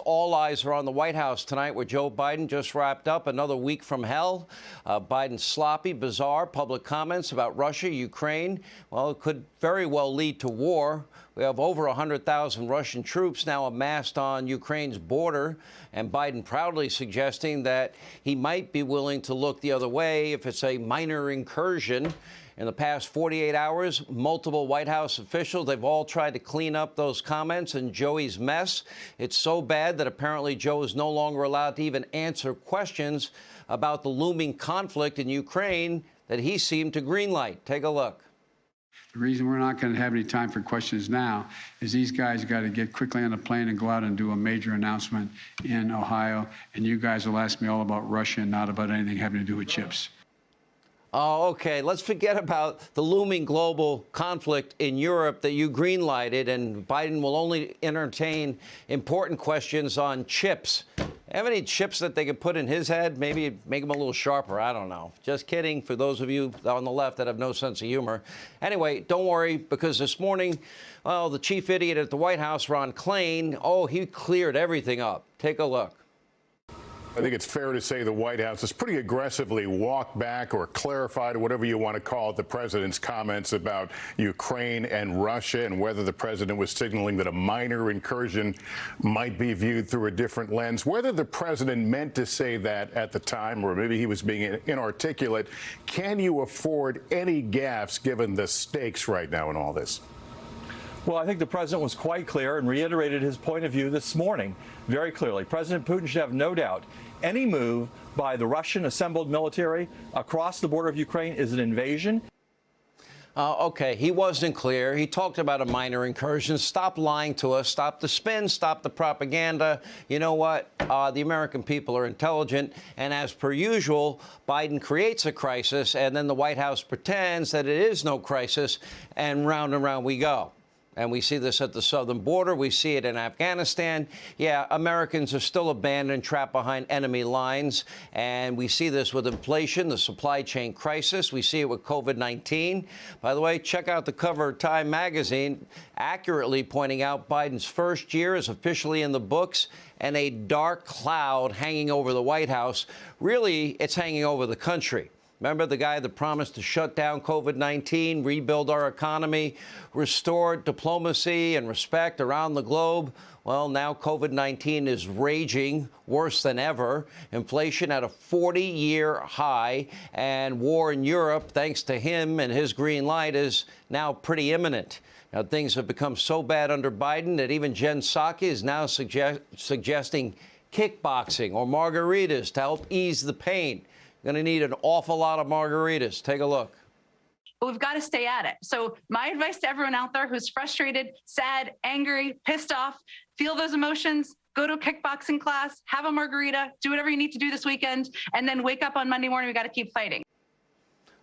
All eyes are on the White House tonight, where Joe Biden just wrapped up another week from hell. Biden's sloppy, bizarre public comments about Russia, Ukraine, well, it could very well lead to war. We have over 100,000 Russian troops now amassed on Ukraine's border, and Biden proudly suggesting that he might be willing to look the other way if it's a minor incursion. In the past 48 hours, multiple White House officials, they've all tried to clean up those comments and Joey's mess. It's so bad that apparently Joe is no longer allowed to even answer questions about the looming conflict in Ukraine that he seemed to greenlight. Take a look. The reason we're not going to have any time for questions now is these guys got to get quickly on a plane and go out and do a major announcement in Ohio, and you guys will ask me all about Russia and not about anything having to do with chips. Oh, okay. Let's forget about the looming global conflict in Europe that you greenlighted, and Biden will only entertain important questions on chips. Have any chips that they could put in his head? Maybe make him a little sharper. I don't know. Just kidding for those of you on the left that have no sense of humor. Anyway, don't worry, because this morning, well, the chief idiot at the White House, Ron Klain, oh, he cleared everything up. Take a look. I think it's fair to say the White House has pretty aggressively walked back or clarified, or whatever you want to call it, the president's comments about Ukraine and Russia, and whether the president was signaling that a minor incursion might be viewed through a different lens. Whether the president meant to say that at the time, or maybe he was being inarticulate, can you afford any gaffes given the stakes right now in all this? Well, I think the president was quite clear and reiterated his point of view this morning very clearly. President Putin should have no doubt any move by the Russian assembled military across the border of Ukraine is an invasion. Okay, he wasn't clear. He talked about a minor incursion. Stop lying to us. Stop the spin. Stop the propaganda. You know what? The American people are intelligent. And as per usual, Biden creates a crisis, and then the White House pretends that it is no crisis, and round we go. And we see this at the southern border. We see it in Afghanistan. Yeah, Americans are still abandoned, trapped behind enemy lines. And we see this with inflation, the supply chain crisis. We see it with COVID-19. By the way, check out the cover of Time magazine, accurately pointing out Biden's first year is officially in the books, and a dark cloud hanging over the White House. Really, it's hanging over the country. Remember the guy that promised to shut down COVID-19, rebuild our economy, restore diplomacy and respect around the globe? Well, now COVID-19 is raging worse than ever. Inflation at a 40-year high, and war in Europe, thanks to him and his green light, is now pretty imminent. Now, things have become so bad under Biden that even Jen Psaki is now suggesting kickboxing or margaritas to help ease the pain. Going to need an awful lot of margaritas. Take a look. But we've got to stay at it. So my advice to everyone out there who's frustrated, sad, angry, pissed off, feel those emotions, go to a kickboxing class, have a margarita, do whatever you need to do this weekend, and then wake up on Monday morning. We got to keep fighting.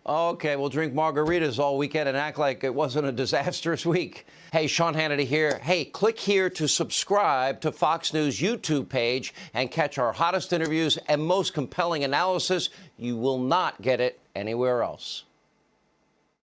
Okay, we'll drink margaritas all weekend and act like it wasn't a disastrous week. Hey, Sean Hannity here. Hey, click here to subscribe to Fox News YouTube page and catch our hottest interviews and most compelling analysis. You will not get it anywhere else.